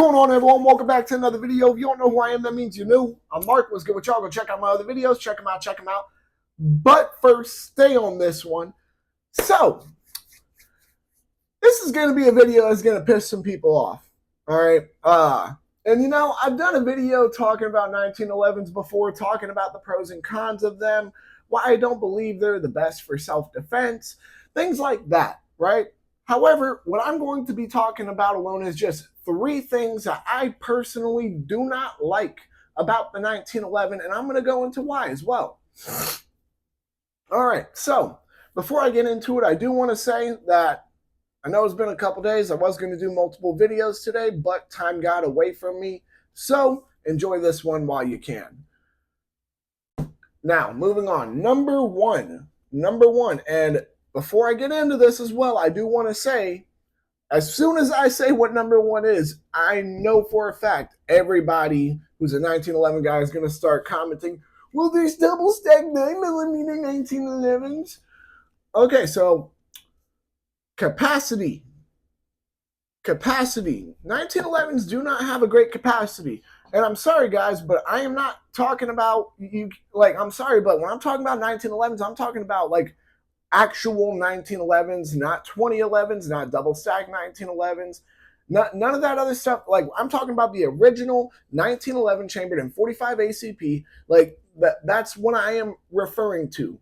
What's going on, everyone? Welcome back to another video. If you don't know who I am, that means you're new. I'm Mark. What's good with y'all? Go check out my other videos. Check them out. Check them out. But first, stay on this one. So, this is going to be a video that's going to piss some people off. All right. And you know, I've done a video talking about 1911s before, talking about the pros and cons of them, why I don't believe they're the best for self-defense, things like that, right? However, what I'm going to be talking about alone is just 3 things that I personally do not like about the 1911, and I'm going to go into why as well. All right, so before I get into it, I do want to say that I know it's been a couple days. I was going to do multiple videos today, but time got away from me. So enjoy this one while you can. Now, moving on. Number one. And before I get into this as well, I do want to say, as soon as I say what number 1 is, I know for a fact everybody who's a 1911 guy is going to start commenting, well, there's double stack 9mm 1911s. Okay, so capacity. 1911s do not have a great capacity. And I'm sorry, guys, but I am not talking about you. Like, I'm sorry, but when I'm talking about 1911s, I'm talking about like actual 1911s, not 2011s, not double stack 1911s, none of that other stuff. Like, I'm talking about the original 1911 chambered in 45 ACP. Like, that's what I am referring to,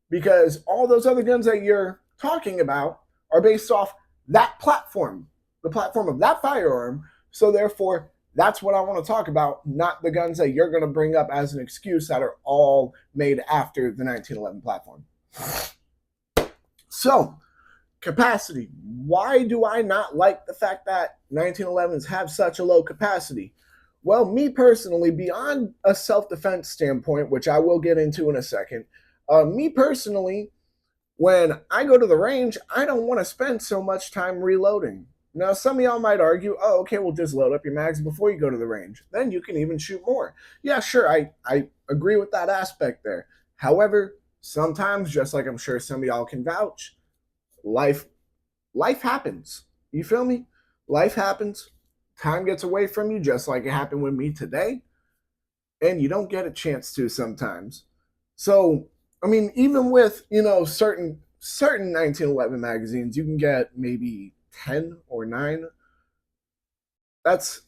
because all those other guns that you're talking about are based off that platform, the platform of that firearm. So therefore, that's what I want to talk about, not the guns that you're going to bring up as an excuse that are all made after the 1911 platform. So, capacity. Why do I not like the fact that 1911s have such a low capacity? Well, me personally, beyond a self-defense standpoint, which I will get into in a second, me personally, when I go to the range, I don't want to spend so much time reloading. Now, some of y'all might argue, oh, okay, well, just load up your mags before you go to the range. Then you can even shoot more. Yeah, sure, I agree with that aspect there. However, sometimes, just like I'm sure some of y'all can vouch, life happens. You feel me? Life happens. Time gets away from you, just like it happened with me today. And you don't get a chance to sometimes. So, I mean, even with, you know, certain 1911 magazines, you can get maybe 10 or 9. That's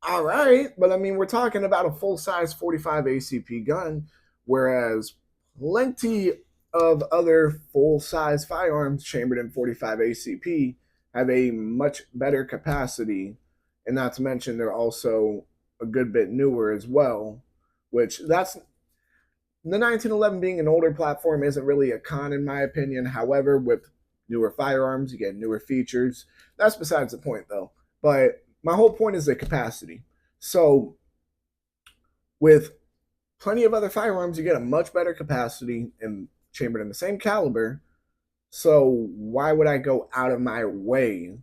all right. But I mean, we're talking about a full-size 45 ACP gun, whereas plenty of other full-size firearms chambered in 45 ACP have a much better capacity, and not to mention they're also a good bit newer as well, which that's the 1911 being an older platform isn't really a con in my opinion. However, with newer firearms, you get newer features. That's besides the point though. But my whole point is the capacity. So with plenty of other firearms, you get a much better capacity and chambered in the same caliber. So why would I go out of my way,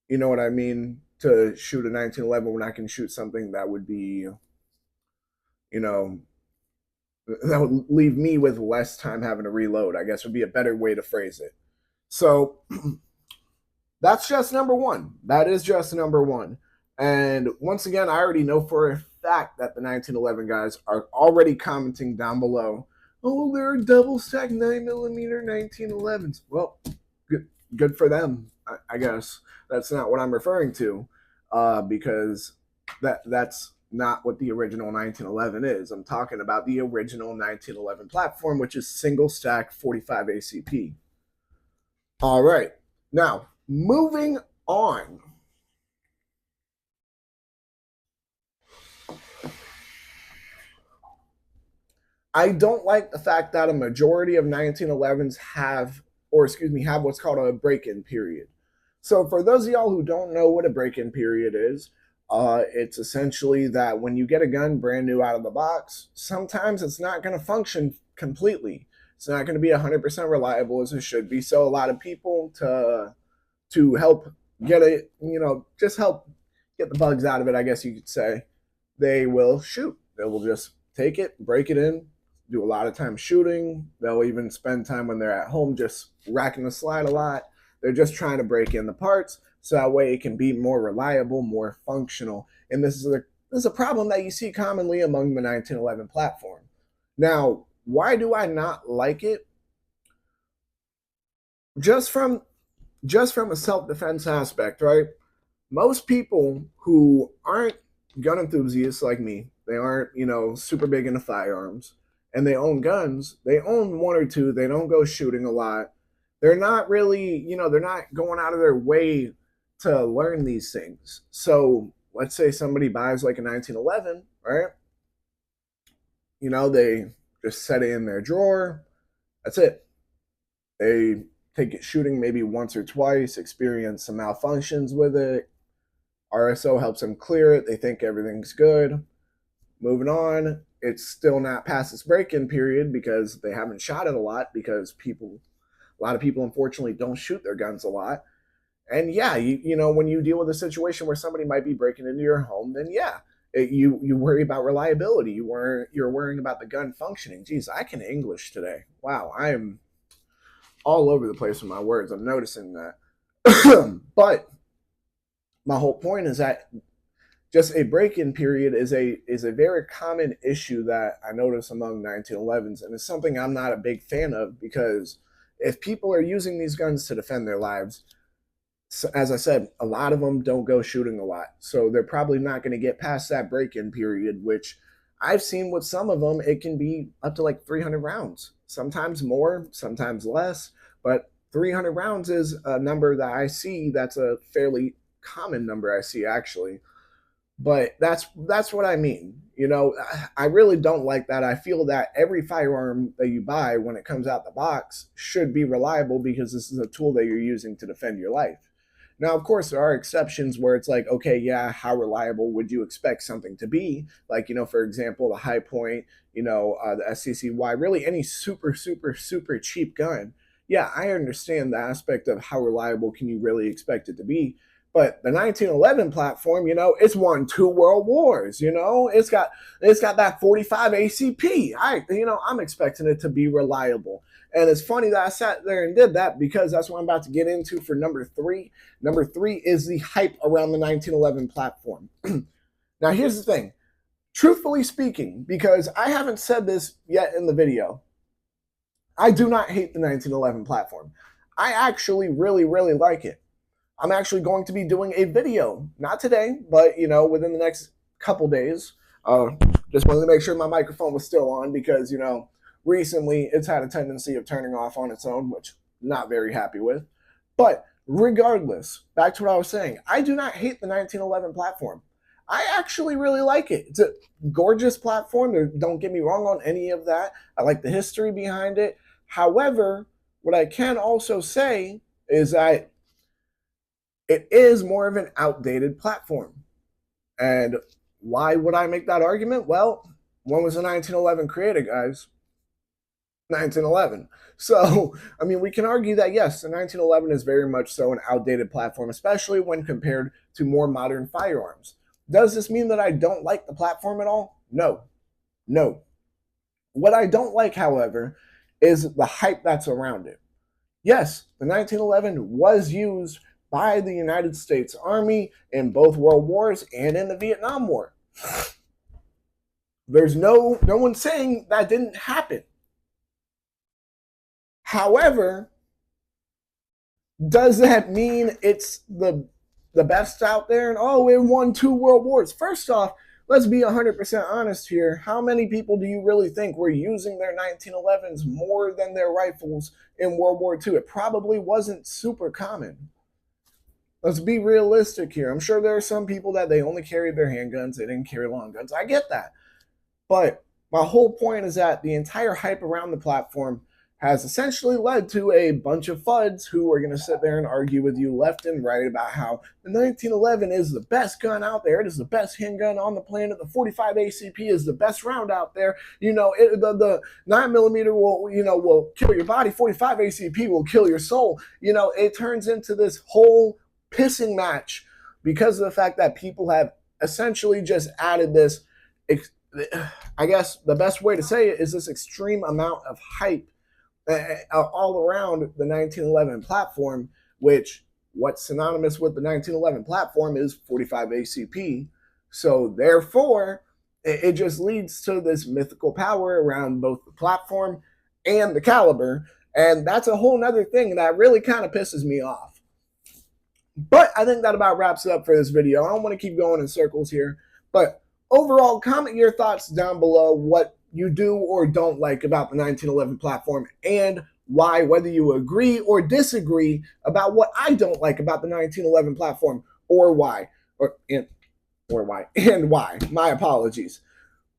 you know what I mean, to shoot a 1911 when I can shoot something that would be, you know, that would leave me with less time having to reload, I guess would be a better way to phrase it. So that's just number 1. That is just number 1. And once again, I already know for a fact that the 1911 guys are already commenting down below, oh, they're double stack 9mm 1911s. Well, good for them, I guess. That's not what I'm referring to, because that's not what the original 1911 is. I'm talking about the original 1911 platform, which is single stack 45 ACP. All right. Now, moving on. I don't like the fact that a majority of 1911s have what's called a break-in period. So for those of y'all who don't know what a break-in period is, it's essentially that when you get a gun brand new out of the box, sometimes it's not going to function completely. It's not going to be 100% reliable as it should be. So a lot of people, to help get it, you know, just help get the bugs out of it, I guess you could say, they will shoot. They will just take it, break it in, do a lot of time shooting. They'll even spend time when they're at home just racking the slide a lot. They're just trying to break in the parts, so that way it can be more reliable, more functional. And this is a problem that you see commonly among the 1911 platform. Now, why do I not like it? Just from a self-defense aspect, right? Most people who aren't gun enthusiasts like me, they aren't, super big into firearms, and they own guns. They own one or two. They don't go shooting a lot. They're not really, they're not going out of their way to learn these things. So let's say somebody buys like a 1911, right? They just set it in their drawer. That's it. They take it shooting maybe once or twice, experience some malfunctions with it. RSO helps them clear it. They think everything's good. Moving on. It's still not past its break-in period because they haven't shot it a lot, because a lot of people unfortunately don't shoot their guns a lot. And yeah, when you deal with a situation where somebody might be breaking into your home, then yeah, you worry about reliability. You're worrying about the gun functioning. Geez, I can English today. Wow, I am all over the place with my words. I'm noticing that. But my whole point is that just a break-in period is a very common issue that I notice among 1911s, and it's something I'm not a big fan of, because if people are using these guns to defend their lives, so, as I said, a lot of them don't go shooting a lot, so they're probably not going to get past that break-in period, which I've seen with some of them, it can be up to like 300 rounds, sometimes more, sometimes less, but 300 rounds is a number that I see. That's a fairly common number I see, actually. But that's what I mean. I really don't like that. I feel that every firearm that you buy when it comes out the box should be reliable, because this is a tool that you're using to defend your life. Now, of course, there are exceptions where it's like, okay, yeah, how reliable would you expect something to be? Like, for example, the Hi-Point, the SCCY, really any super, super, super cheap gun. Yeah, I understand the aspect of how reliable can you really expect it to be. But the 1911 platform, it's won 2 world wars. It's got that 45 ACP. I'm expecting it to be reliable. And it's funny that I sat there and did that, because that's what I'm about to get into for number 3. Number 3 is the hype around the 1911 platform. Now, here's the thing. Truthfully speaking, because I haven't said this yet in the video, I do not hate the 1911 platform. I actually really, really like it. I'm actually going to be doing a video, not today, but within the next couple days. Just wanted to make sure my microphone was still on, because recently it's had a tendency of turning off on its own, which I'm not very happy with. But regardless, back to what I was saying, I do not hate the 1911 platform. I actually really like it. It's a gorgeous platform. Don't get me wrong on any of that. I like the history behind it. However, what I can also say is that it is more of an outdated platform. And why would I make that argument? Well, when was the 1911 created, guys? 1911. So, we can argue that, yes, the 1911 is very much so an outdated platform, especially when compared to more modern firearms. Does this mean that I don't like the platform at all? No. No. What I don't like, however, is the hype that's around it. Yes, the 1911 was used by the United States Army in both World Wars and in the Vietnam War. There's no one saying that didn't happen. However, does that mean it's the best out there? And it won 2 world wars. First off, let's be 100% honest here. How many people do you really think were using their 1911s more than their rifles in World War II? It probably wasn't super common. Let's be realistic here. I'm sure there are some people that they only carried their handguns. They didn't carry long guns. I get that. But my whole point is that the entire hype around the platform has essentially led to a bunch of FUDs who are going to sit there and argue with you left and right about how the 1911 is the best gun out there. It is the best handgun on the planet. The 45 ACP is the best round out there. The 9mm will kill your body. 45 ACP will kill your soul. It turns into this whole pissing match because of the fact that people have essentially just added this, I guess the best way to say it is this extreme amount of hype all around the 1911 platform, which what's synonymous with the 1911 platform is 45 ACP. So therefore, it just leads to this mythical power around both the platform and the caliber. And that's a whole nother thing that really kind of pisses me off. But I think that about wraps it up for this video. I don't want to keep going in circles here. But overall, comment your thoughts down below what you do or don't like about the 1911 platform and why, whether you agree or disagree about what I don't like about the 1911 platform or why. And why. My apologies.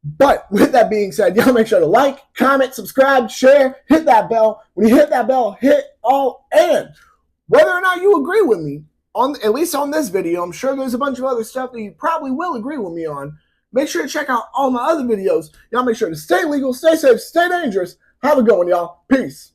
But with that being said, y'all make sure to like, comment, subscribe, share, hit that bell. When you hit that bell, hit all. And whether or not you agree with me, at least on this video, I'm sure there's a bunch of other stuff that you probably will agree with me on. Make sure to check out all my other videos. Y'all make sure to stay legal, stay safe, stay dangerous. Have a good one, y'all. Peace.